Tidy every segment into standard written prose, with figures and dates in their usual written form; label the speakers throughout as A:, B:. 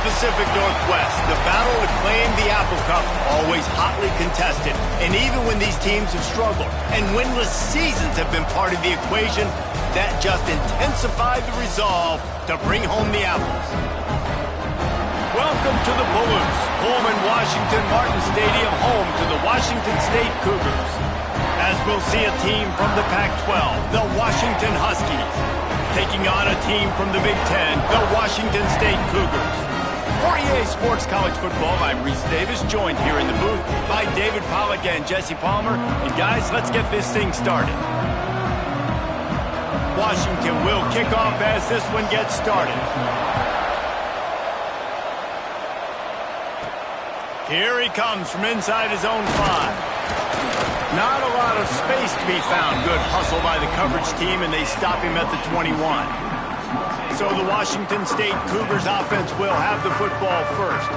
A: Pacific Northwest, the battle to claim the Apple Cup always hotly contested. And even when these teams have struggled and winless seasons have been part of the equation, that just intensified the resolve to bring home the apples. Welcome to the Bullets, Pullman Washington Martin Stadium, home to the Washington State Cougars. As we'll see a team from the Pac-12, the Washington Huskies, taking on a team from the Big Ten, the Washington State Cougars. For EA Sports College Football, I'm Reese Davis, joined here in the booth by David Pollack and Jesse Palmer. And guys, let's get this thing started. Washington will kick off as this one gets started. Here he comes from inside his own 5. Not a lot of space to be found. Good hustle by the coverage team, and they stop him at the 21. So the Washington State Cougars offense will have the football first.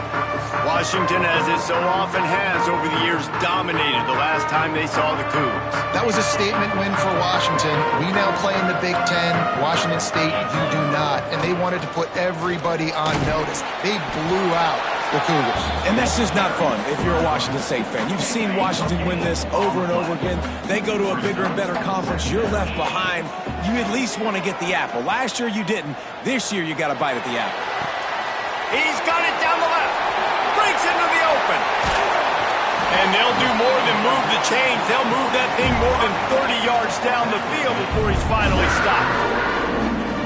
A: Washington, as it so often has over the years, dominated the last time they saw the Cougs.
B: That was a statement win for Washington. We now play in the Big Ten. Washington State, you do not. And they wanted to put everybody on notice. They blew out the Cougars.
C: And that's just not fun if you're a Washington State fan. You've seen Washington win this over and over again. They go to a bigger and better conference. You're left behind. You at least want to get the apple. Last year you didn't. This year you got to bite at the apple.
A: He's got it down the left. Breaks into the open. And they'll do more than move the chains. They'll move that thing more than 30 yards down the field before he's finally stopped.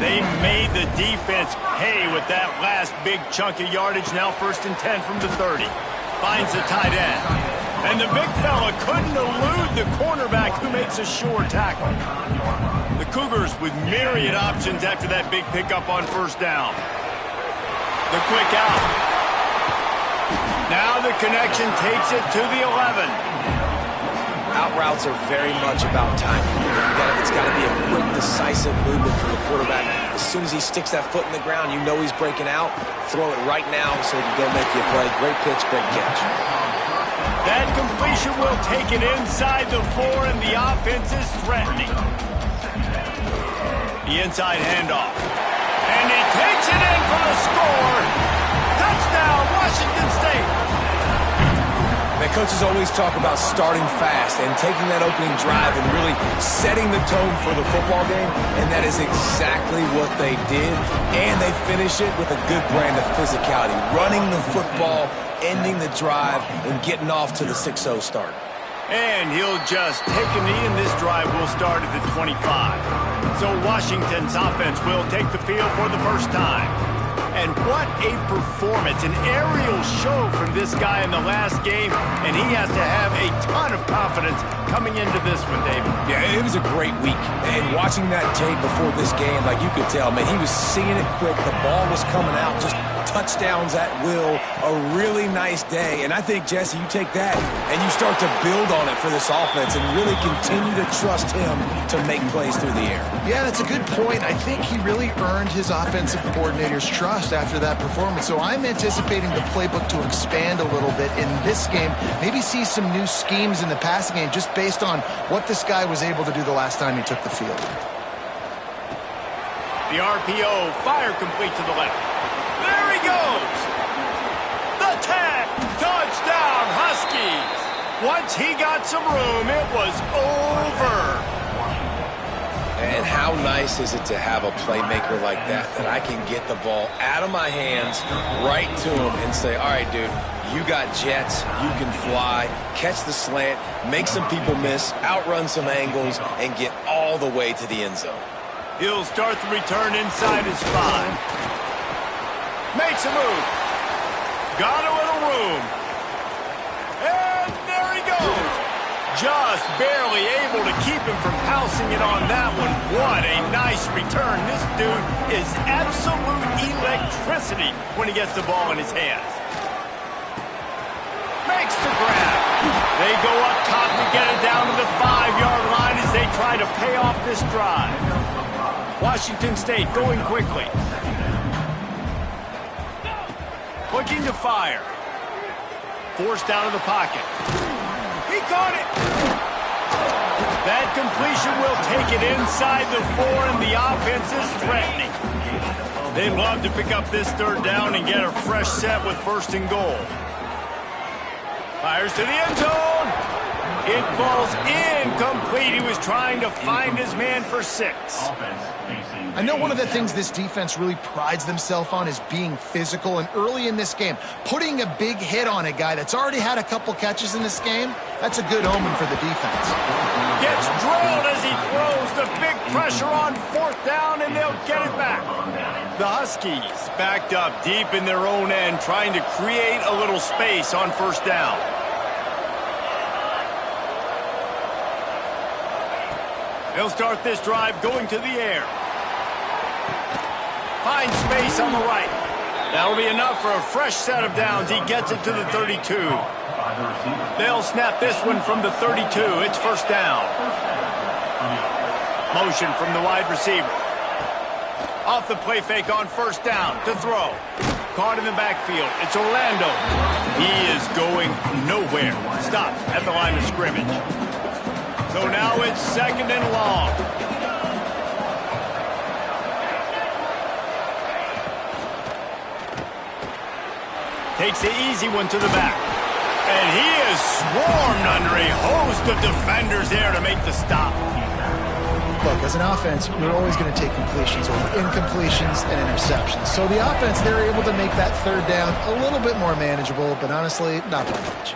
A: They made the defense pay with that last big chunk of yardage. Now 1st and 10 from the 30. Finds the tight end. And the big fella couldn't elude the cornerback who makes a sure tackle. The Cougars with myriad options after that big pickup on 1st down. The quick out. Now the connection takes it to the 11.
C: Out routes are very much about timing. It's got to be a quick, decisive movement from the quarterback. As soon as he sticks that foot in the ground, you know he's breaking out. Throw it right now so he can go make you a play. Great pitch, great catch.
A: That completion will take it inside the 4, and the offense is threatening. The inside handoff. And he takes it in for the score. Touchdown, Washington State.
C: Man, coaches always talk about starting fast and taking that opening drive and really setting the tone for the football game, and that is exactly what they did, and they finish it with a good brand of physicality, running the football, ending the drive, and getting off to the 6-0 start.
A: And he'll just take a knee, and this drive will start at the 25. So Washington's offense will take the field for the first time. And what a performance, an aerial show from this guy in the last game, and he has to have a ton of confidence coming into this one, David.
C: Yeah, it was a great week, and watching that tape before this game, like you could tell, man, he was seeing it quick, the ball was coming out, just touchdowns at will, a really nice day. And I think, Jesse, you take that and you start to build on it for this offense and really continue to trust him to make plays through the air.
B: Yeah, that's a good point. I think he really earned his offensive coordinator's trust after that performance. So I'm anticipating the playbook to expand a little bit in this game, maybe see some new schemes in the passing game just based on what this guy was able to do the last time he took the field.
A: The RPO, fire complete to the left. There he goes! The tag! Touchdown, Huskies! Once he got some room, it was over.
C: And how nice is it to have a playmaker like that I can get the ball out of my hands right to him and say, all right, dude, you got jets, you can fly, catch the slant, make some people miss, outrun some angles, and get all the way to the end zone.
A: He'll start the return inside his 5. Makes a move. Got a little room. And there he goes. Just barely able to keep him from pouncing it on that one. What a nice return. This dude is absolute electricity when he gets the ball in his hands. Makes the grab. They go up top to get it down to the 5-yard line as they try to pay off this drive. Washington State going quickly. Looking to fire. Forced out of the pocket. He caught it. That completion will take it inside the 4, and the offense is threatening. They'd love to pick up this third down and get a fresh set with 1st and goal. Fires to the end zone. It falls incomplete. He was trying to find his man for 6.
B: I know one of the things this defense really prides themselves on is being physical, and early in this game, putting a big hit on a guy that's already had a couple catches in this game, that's a good omen for the defense.
A: Gets drilled as he throws. The big pressure on 4th down, and they'll get it back. The Huskies backed up deep in their own end, trying to create a little space on 1st down. They'll start this drive going to the air. Finds space on the right. That'll be enough for a fresh set of downs. He gets it to the 32. They'll snap this one from the 32. It's 1st down. Motion from the wide receiver. Off the play fake on 1st down to throw. Caught in the backfield. It's Orlando. He is going nowhere. Stop at the line of scrimmage. So now it's 2nd and long. Takes the easy one to the back. And he is swarmed under a host of defenders there to make the stop.
B: Look, as an offense, you're always going to take completions over incompletions and interceptions. So the offense, they're able to make that 3rd down a little bit more manageable, but honestly, not by much.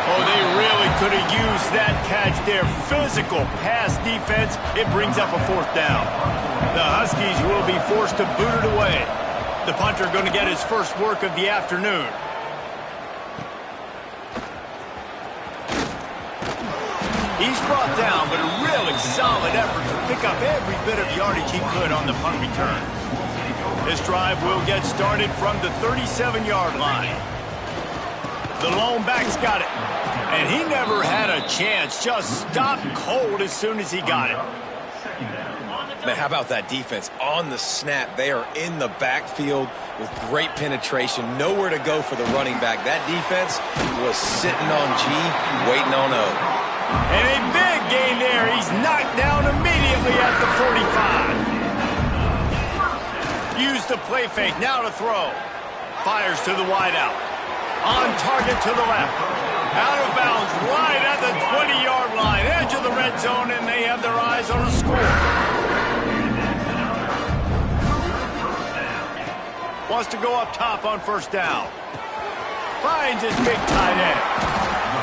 A: Oh, they really could have used that catch there. Physical pass defense. It brings up a 4th down. The Huskies will be forced to boot it away. The punter going to get his first work of the afternoon. He's brought down, but a really solid effort to pick up every bit of yardage he could on the punt return. This drive will get started from the 37-yard line. The lone back's got it. And he never had a chance. Just stopped cold as soon as he got it.
C: Man, how about that defense? On the snap, they are in the backfield with great penetration. Nowhere to go for the running back. That defense was sitting on G, waiting on O.
A: And a big gain there. He's knocked down immediately at the 45. Use the play fake. Now to throw. Fires to the wideout. On target to the left. Out of bounds right at the 20-yard line. Edge of the red zone, and they have their eyes on a score. Wants to go up top on 1st down. Finds his big tight end.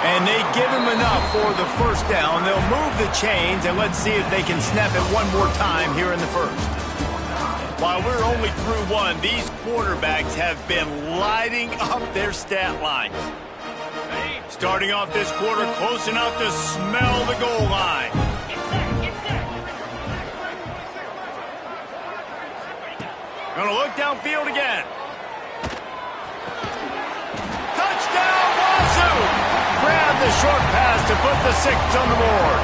A: And they give him enough for the 1st down. They'll move the chains, and let's see if they can snap it one more time here in the 1st. While we're only through 1, these quarterbacks have been lighting up their stat lines. Starting off this quarter close enough to smell the goal line. Gonna look downfield again. Touchdown, Wazzu! Grab the short pass to put the 6 on the board.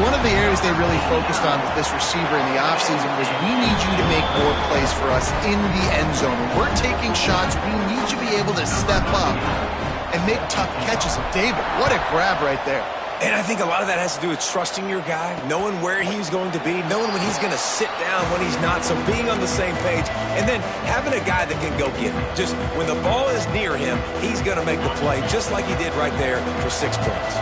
B: One of the areas they really focused on with this receiver in the offseason was, we need you to make more plays for us in the end zone. When we're taking shots, we need you to be able to step up and make tough catches. And David, what a grab right there.
C: And I think a lot of that has to do with trusting your guy, knowing where he's going to be, knowing when he's going to sit down, when he's not, so being on the same page, and then having a guy that can go get him. Just when the ball is near him, he's going to make the play, just like he did right there for 6 points.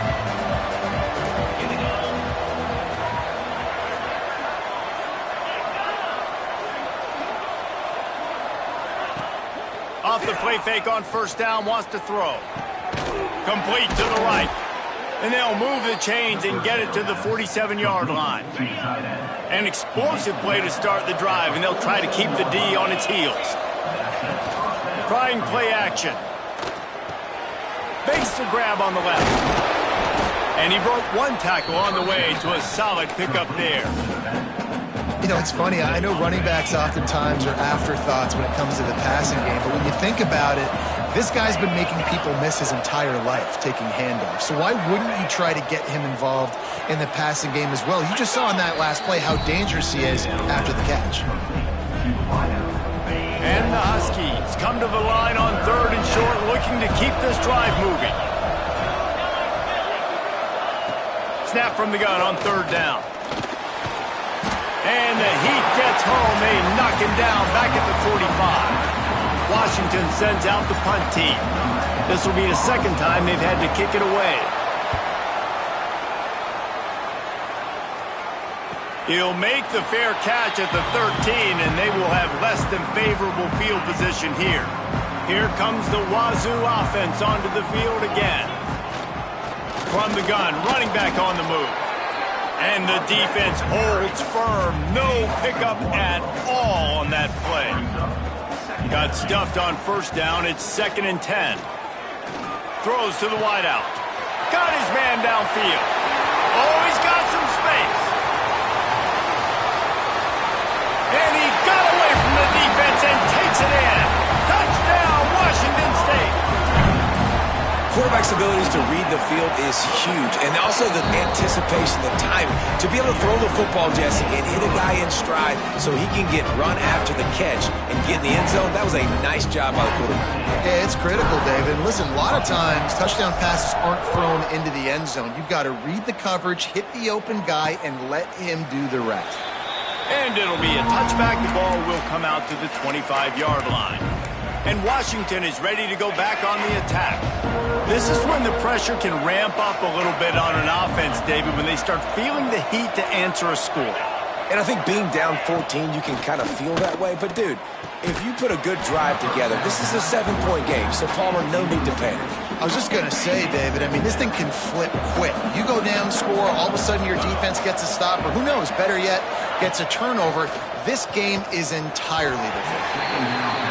A: Off the play fake on 1st down, wants to throw. Complete to the right. And they'll move the chains and get it to the 47-yard line. An explosive play to start the drive, and they'll try to keep the D on its heels. Trying play action. Makes the grab on the left. And he broke 1 tackle on the way to a solid pickup there.
B: You know, it's funny. I know running backs oftentimes are afterthoughts when it comes to the passing game, but when you think about it, this guy's been making people miss his entire life taking handoffs. So why wouldn't you try to get him involved in the passing game as well? You just saw in that last play how dangerous he is after the catch.
A: And the Huskies come to the line on 3rd and short, looking to keep this drive moving. Snap from the gun on 3rd down. And the heat gets home. They knock him down back at the 45. Washington sends out the punt team. This will be the second time they've had to kick it away. He'll make the fair catch at the 13, and they will have less than favorable field position here. Here comes the Wazzu offense onto the field again. From the gun, running back on the move. And the defense holds firm. No pickup at all on that play. Got stuffed on first down. It's 2nd and 10. Throws to the wideout. Got his man downfield. Oh, he's got some space. And he got away from the defense and takes it in. Touchdown, Washington State.
C: Quarterback's abilities to read the field is huge, and also the anticipation, the timing. To be able to throw the football, Jesse, and hit a guy in stride so he can get run after the catch and get in the end zone, that was a nice job by the quarterback.
B: Yeah, it's critical, David. And listen, a lot of times touchdown passes aren't thrown into the end zone. You've got to read the coverage, hit the open guy, and let him do the rest.
A: And it'll be a touchback. The ball will come out to the 25-yard line. And Washington is ready to go back on the attack. This is when the pressure can ramp up a little bit on an offense, David, when they start feeling the heat to answer a score.
C: And I think being down 14, you can kind of feel that way. But, dude, if you put a good drive together, this is a 7-point game, so Palmer, no need to panic.
B: I was just going to say, David, I mean, this thing can flip quick. You go down, score, all of a sudden your defense gets a stop, or who knows, better yet, gets a turnover. This game is entirely different.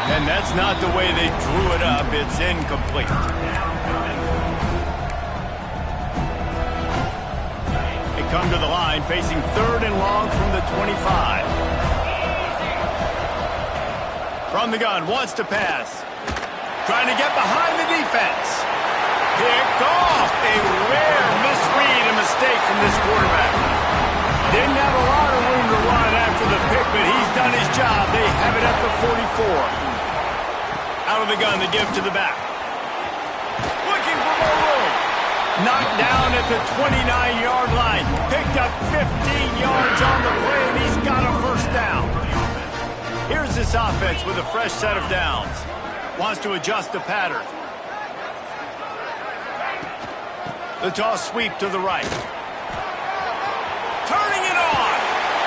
A: And that's not the way they drew it up. It's incomplete. They come to the line facing 3rd and long from the 25. From the gun, wants to pass. Trying to get behind the defense. Picked off. A rare misread and mistake from this quarterback. Didn't have a lot of room to run after the pick, but he's done his job. They have it at the 44. Out of the gun, the give to the back. Looking for more room. Knocked down at the 29-yard line. Picked up 15 yards on the play, and he's got a first down. Here's this offense with a fresh set of downs. Wants to adjust the pattern. The toss sweep to the right. Turning it on.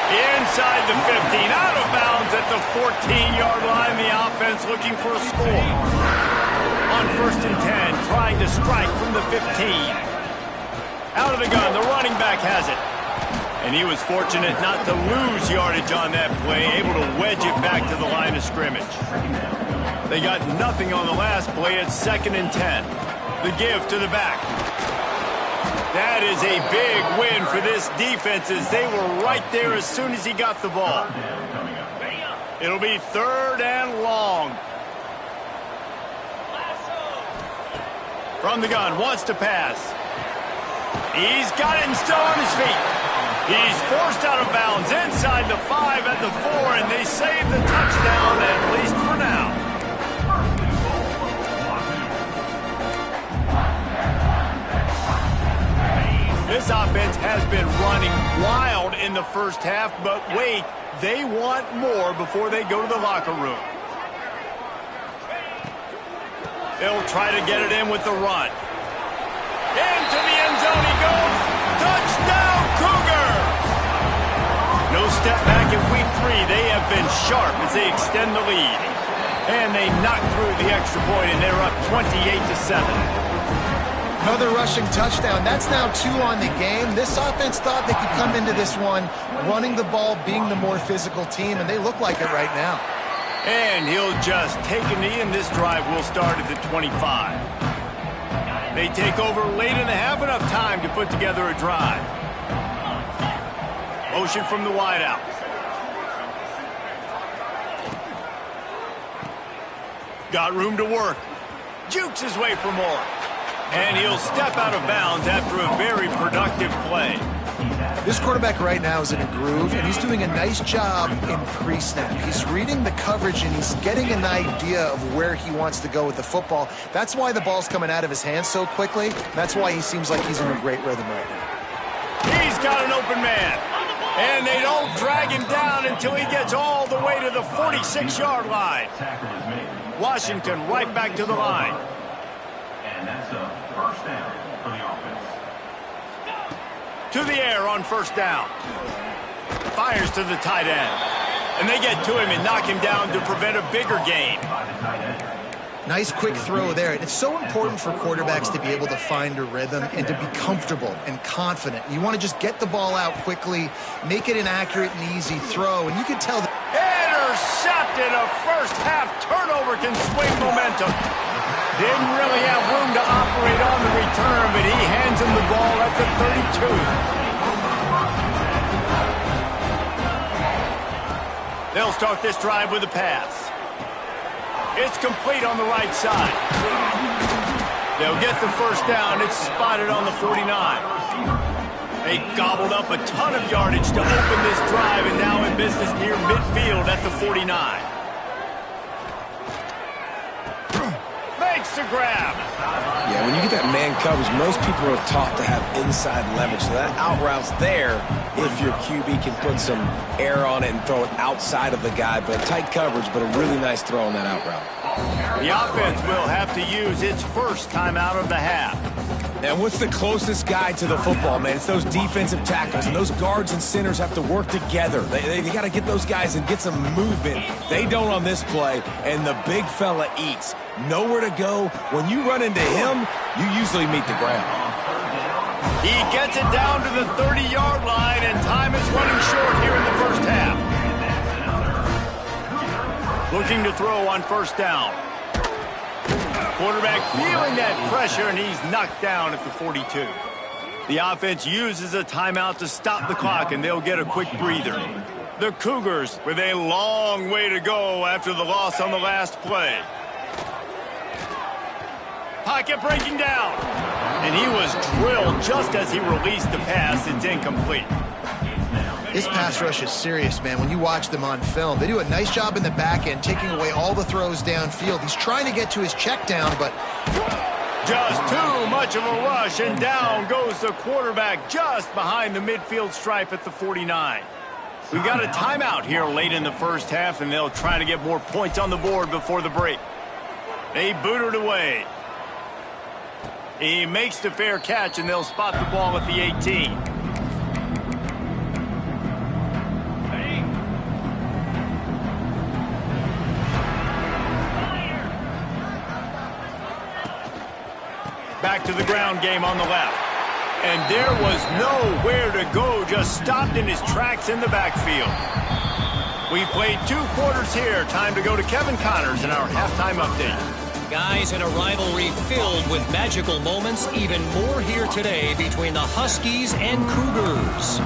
A: Inside the 15, out of bounds at the 14-yard line. The offense looking for a score. On 1st and 10, trying to strike from the 15. Out of the gun, the running back has it. And he was fortunate not to lose yardage on that play, able to wedge it back to the line of scrimmage. They got nothing on the last play at 2nd and 10. The give to the back. That is a big win for this defense as they were right there as soon as he got the ball. It'll be 3rd and long. From the gun, wants to pass. He's got it and still on his feet. He's forced out of bounds inside the 5 at the 4, and they save the touchdown, at least for now. This offense has been running wild in the first half, but wait, they want more before they go to the locker room. They'll try to get it in with the run. Into the end zone he goes. Touchdown, Cougar! No step back in week 3. They have been sharp as they extend the lead. And they knock through the extra point, and they're up 28-7.
B: Another rushing touchdown. That's now 2 on the game. This offense thought they could come into this one running the ball, being the more physical team, and they look like it right now.
A: And he'll just take a knee, and this drive will start at the 25. They take over late in the half, enough time to put together a drive. Motion from the wideout. Got room to work. Jukes his way for more. And he'll step out of bounds after a very productive play.
B: This quarterback right now is in a groove, and he's doing a nice job in pre-snap. He's reading the coverage, and he's getting an idea of where he wants to go with the football. That's why the ball's coming out of his hands so quickly. That's why he seems like he's in a great rhythm right now.
A: He's got an open man. And they don't drag him down until he gets all the way to the 46-yard line. Washington right back to the line.
D: And that's a first down for the offense.
A: To the air on first down. Fires to the tight end. And they get to him and knock him down to prevent a bigger gain.
B: Nice quick throw there. And it's so important for quarterbacks to be able to find a rhythm and to be comfortable and confident. You want to just get the ball out quickly, make it an accurate and easy throw, and you can tell that.
A: Intercepted. A first-half turnover can swing momentum. Didn't really have room to operate on the return, but he hands him the ball at the 32. They'll start this drive with a pass. It's complete on the right side. They'll get the first down. It's spotted on the 49. They gobbled up a ton of yardage to open this drive, and now in business near midfield at the 49. Makes the grab.
C: Yeah, when you get that man coverage, most people are taught to have inside leverage. So that out route's there if your QB can put some air on it and throw it outside of the guy. But tight coverage, but a really nice throw on that out route.
A: The offense will have to use its first timeout of the half.
C: And what's the closest guy to the football, man? It's those defensive tackles, and those guards and centers have to work together. They got to get those guys and get some movement. They don't on this play, and the big fella eats. Nowhere to go. When you run into him, you usually meet the ground.
A: He gets it down to the 30-yard line, and time is running short here in the first half. Looking to throw on first down. Quarterback feeling that pressure, and he's knocked down at the 42. The offense uses a timeout to stop the clock, and they'll get a quick breather. The Cougars with a long way to go after the loss on the last play. Pocket breaking down. And he was drilled just as he released the pass. It's incomplete.
B: This pass rush is serious, man. When you watch them on film, they do a nice job in the back end, taking away all the throws downfield. He's trying to get to his check down, but
A: just too much of a rush, and down goes the quarterback just behind the midfield stripe at the 49. We've got a timeout here late in the first half, and they'll try to get more points on the board before the break. They boot it away. He makes the fair catch, and they'll spot the ball at the 18. Back to the ground game on the left. And there was nowhere to go, just stopped in his tracks in the backfield. We've played 2 quarters here. Time to go to Kevin Connors in our halftime update.
E: Guys, in a rivalry filled with magical moments, even more here today between the Huskies and Cougars.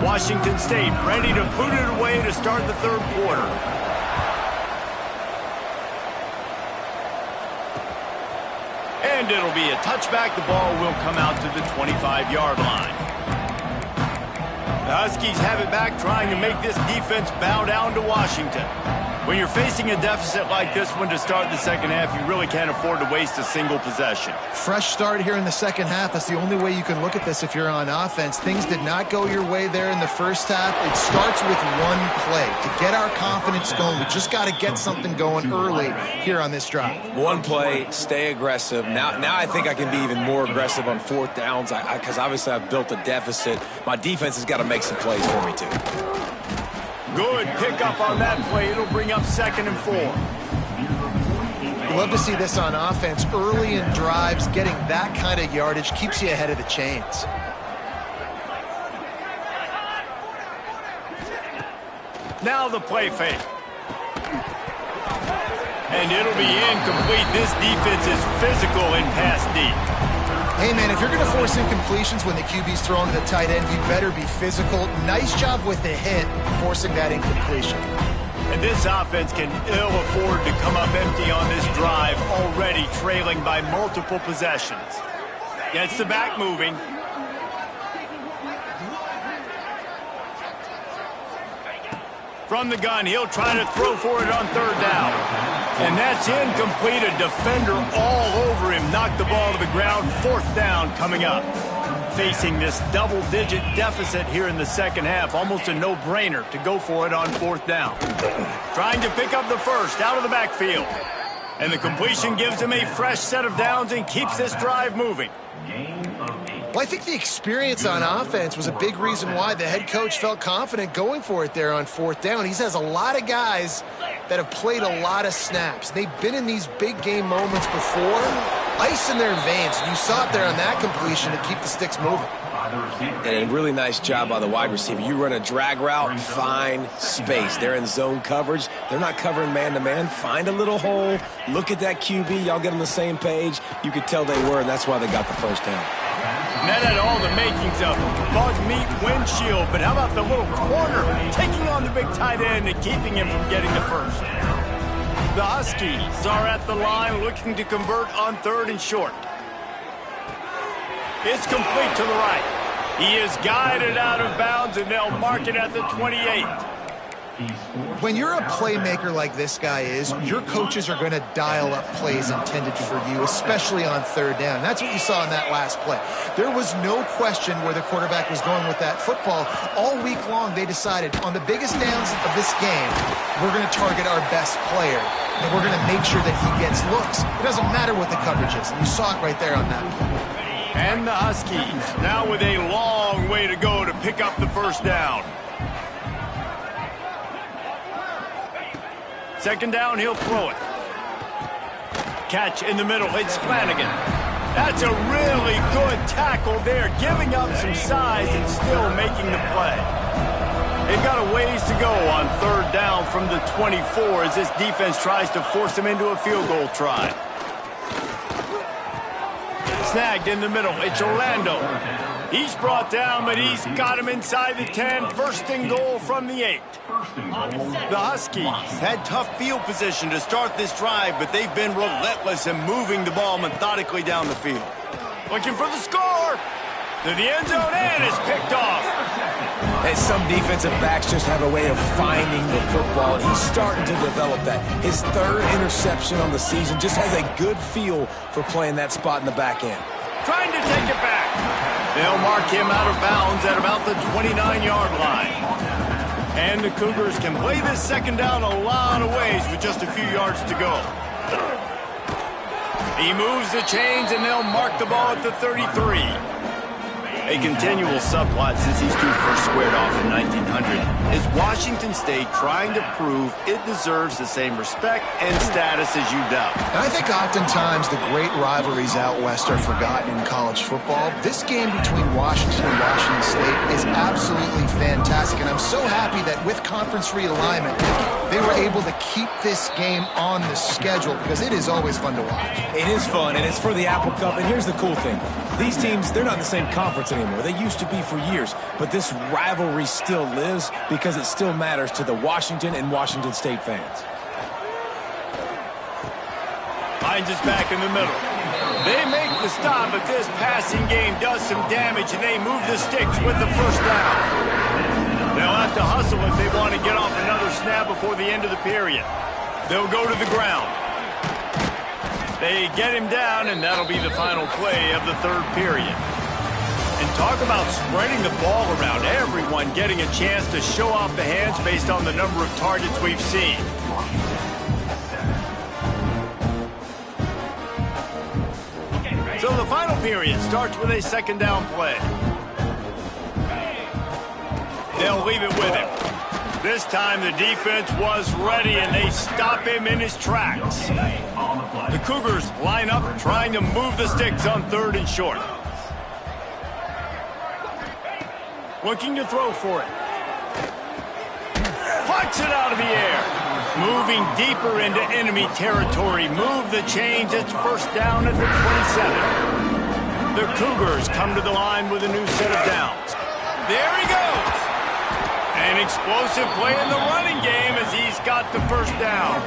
A: Washington State ready to boot it away to start the third quarter. And it'll be a touchback. The ball will come out to the 25-yard line. The Huskies have it back, trying to make this defense bow down to Washington. When you're facing a deficit like this one to start the second half, you really can't afford to waste a single possession.
B: fresh start here in the second half. That's the only way you can look at this if you're on offense. Things did not go your way there in the first half. It starts with one play. To get our confidence going, we just got to get something going early here on this drive.
C: One play, stay aggressive. Now I think I can be even more aggressive on fourth downs because obviously I've built a deficit. My defense has got to make some plays for me too.
A: Good pickup on that play. It'll bring up 2nd and 4.
B: You love to see this on offense. Early in drives, getting that kind of yardage keeps you ahead of the chains.
A: Now the play fake. And it'll be incomplete. This defense is physical and pass deep.
B: Hey, man, if you're going to force incompletions when the QB's throwing to the tight end, you better be physical. Nice job with the hit, forcing that incompletion.
A: And this offense can ill afford to come up empty on this drive, already trailing by multiple possessions. Gets the back moving. From the gun, he'll try to throw for it on 3rd down. And that's incomplete. A defender all over him. Knocked the ball to the ground. 4th down coming up. facing this double-digit deficit here in the second half. Almost a no-brainer to go for it on 4th down. Trying to pick up the first out of the backfield. And the completion gives him a fresh set of downs and keeps this drive moving.
B: Well, I think the experience on offense was a big reason why the head coach felt confident going for it there on 4th down. He has a lot of guys that have played a lot of snaps. They've been in these big game moments before. Ice in their veins. You saw it there on that completion to keep the sticks moving.
C: And a really nice job by the wide receiver. You run a drag route, find space. They're in zone coverage. They're not covering man-to-man. Find a little hole. Look at that QB. Y'all get on the same page. You could tell they were, and that's why they got the first down.
A: And that had all the makings of bug meat windshield. But how about the little corner taking on the big tight end and keeping him from getting the first? The Huskies are at the line looking to convert on 3rd and short. It's complete to the right. He is guided out of bounds, and they'll mark it at the 28.
B: When you're a playmaker like this guy is, your coaches are going to dial up plays intended for you, especially on 3rd down. That's what you saw in that last play. There was no question where the quarterback was going with that football. All week long, they decided on the biggest downs of this game, we're going to target our best player, and we're going to make sure that he gets looks. It doesn't matter what the coverage is, and you saw it right there on that play.
A: And the Huskies now with a long way to go to pick up the first down. 2nd down, he'll throw it. Catch in the middle, it's Flanagan. That's a really good tackle there, giving up some size and still making the play. They've got a ways to go on 3rd down from the 24 as this defense tries to force them into a field goal try. Snagged in the middle, it's Orlando. He's brought down, but he's got him inside the 10. 1st and goal from the 8. The Huskies had tough field position to start this drive, but they've been relentless in moving the ball methodically down the field. Looking for the score. To the end zone, and it's picked off.
C: And some defensive backs just have a way of finding the football, and he's starting to develop that. His 3rd interception on the season, just has a good feel for playing that spot in the back end.
A: Trying to take it back. They'll mark him out of bounds at about the 29-yard line. And the Cougars can play this 2nd down a lot of ways with just a few yards to go. He moves the chains, and they'll mark the ball at the 33. A continual subplot since these two first squared off in 1900 is Washington State trying to prove it deserves the same respect and status as UW.
B: I think oftentimes the great rivalries out west are forgotten in college football. This game between Washington and Washington State is absolutely fantastic, and I'm so happy that with conference realignment, they were able to keep this game on the schedule because it is always fun to watch.
C: It is fun, and it's for the Apple Cup, and here's the cool thing. These teams, they're not in the same conference anymore. They used to be for years, but this rivalry still lives because it still matters to the Washington and Washington State fans.
A: Finds us back in the middle. They make the stop, but this passing game does some damage, and they move the sticks with the 1st down. They'll have to hustle if they want to get off another snap before the end of the period. They'll go to the ground. They get him down, and that'll be the final play of the 3rd period. And talk about spreading the ball around. Everyone getting a chance to show off the hands based on the number of targets we've seen. So the final period starts with a 2nd down play. They'll leave it with him. This time the defense was ready, and they stop him in his tracks. The Cougars line up trying to move the sticks on 3rd and short. Looking to throw for it. Puts it out of the air. Moving deeper into enemy territory. Move the chains. It's 1st down at the 27. The Cougars come to the line with a new set of downs. There he goes. An explosive play in the running game as he's got the 1st down.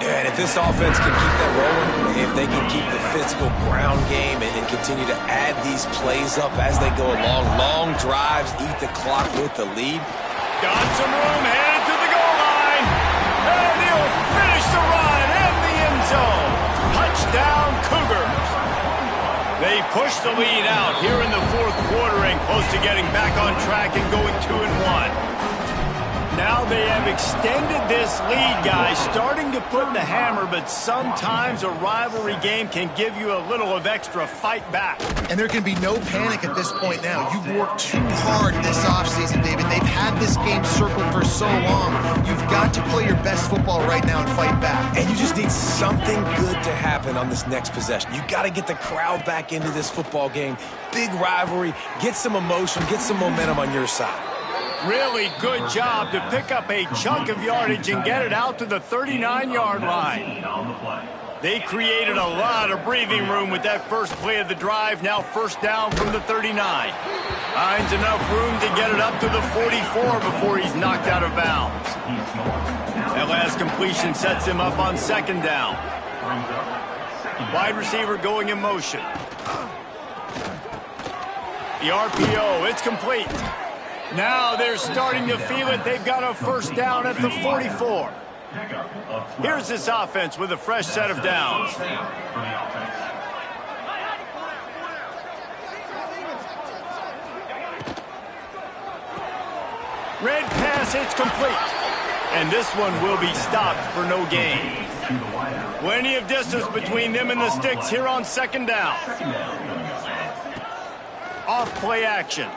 C: Yeah, and if this offense can keep that rolling, if they can keep the physical ground game and continue to add these plays up as they go along, long drives, eat the clock with the lead.
A: Got some room, headed to the goal line. And he'll finish the run in the end zone. Touchdown, Cougars. They push the lead out here in the 4th close to getting back on track and going 2-1. Now they have extended this lead, guys, starting to put the hammer, but sometimes a rivalry game can give you a little of extra fight back.
B: And there can be no panic at this point now. You've worked too hard this offseason, David. They've had this game circled for so long. You've got to play your best football right now and fight back.
C: And you just need something good to happen on this next possession. You got to get the crowd back into this football game. Big rivalry, get some emotion, get some momentum on your side.
A: Really good job to pick up a chunk of yardage and get it out to the 39-yard line. They created a lot of breathing room with that first play of the drive. Now first down from the 39. Finds enough room to get it up to the 44 before he's knocked out of bounds. That last completion sets him up on second down. Wide receiver going in motion. The RPO, it's complete. Now they're starting to feel it. They've got a first down at the 44. Here's this offense with a fresh set of downs. Red pass, it's complete. And this one will be stopped for no gain. Plenty of distance between them and the sticks here on second down. Off play action.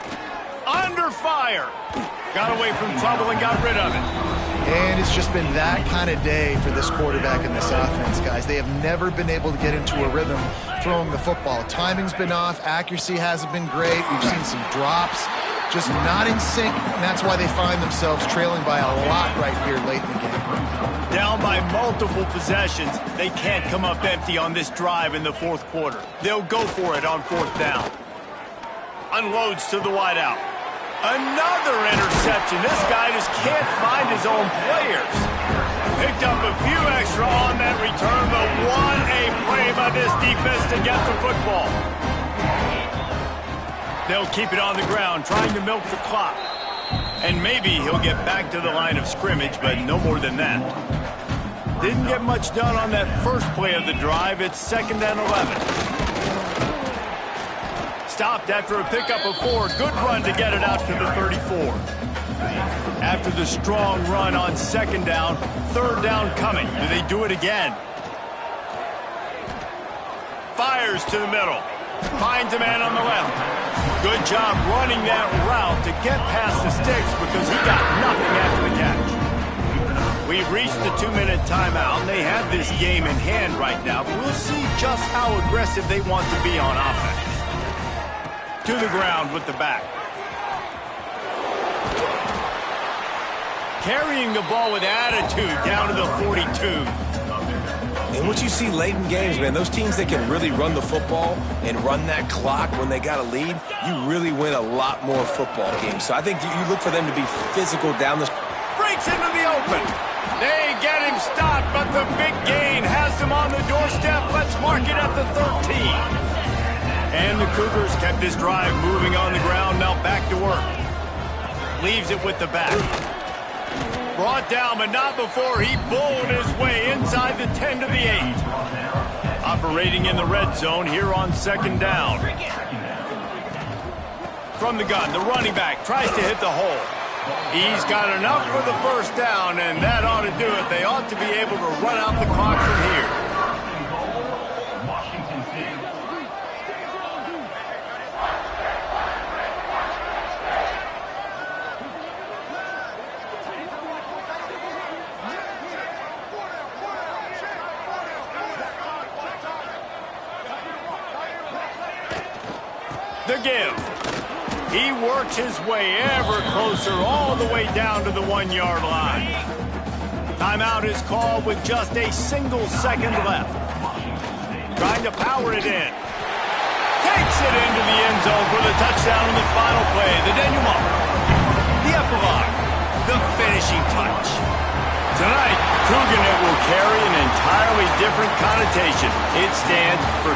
A: Under fire. Got away from trouble and got rid of it.
B: And it's just been that kind of day for this quarterback and this offense, guys. They have never been able to get into a rhythm throwing the football. Timing's been off. Accuracy hasn't been great. We've seen some drops. Just not in sync, and that's why they find themselves trailing by a lot right here late in the game.
A: Down by multiple possessions, they can't come up empty on this drive in the fourth quarter. They'll go for it on fourth down. Unloads to the wideout. Another interception. This guy just can't find his own players. Picked up a few extra on that return, but what a play by this defense to get the football. They'll keep it on the ground, trying to milk the clock. And maybe he'll get back to the line of scrimmage, but no more than that. Didn't get much done on that first play of the drive. It's 2nd and 11. Stopped after a pickup of 4. Good run to get it out to the 34. After the strong run on second down, third down coming. Do they do it again? Fires to the middle. Finds a man on the left. Good job running that route to get past the sticks because he got nothing after the catch. We've reached the 2-minute timeout, and they have this game in hand right now, but we'll see just how aggressive they want to be on offense. To the ground with the back. Carrying the ball with attitude down to the 42.
C: And what you see late in games, man, those teams that can really run the football and run that clock when they got a lead, you really win a lot more football games. So I think you look for them to be physical down the...
A: Breaks into the open. They get him stopped, but the big gain has them on the doorstep. Let's mark it at the 13. And the Cougars kept this drive moving on the ground, now back to work. Leaves it with the back. Brought down, but not before he bowled his way inside the 10 to the 8. Operating in the red zone here on second down. From the gun, the running back tries to hit the hole. He's got enough for the first down, and that ought to do it. They ought to be able to run out the clock from here. The give. He works his way ever closer all the way down to the 1-yard line. Timeout is called with just a single second left. Trying to power it in. Takes it into the end zone for the touchdown in the final play. The denouement. The epilogue. The finishing touch. Tonight, Cougar will carry an entirely different connotation. It stands for...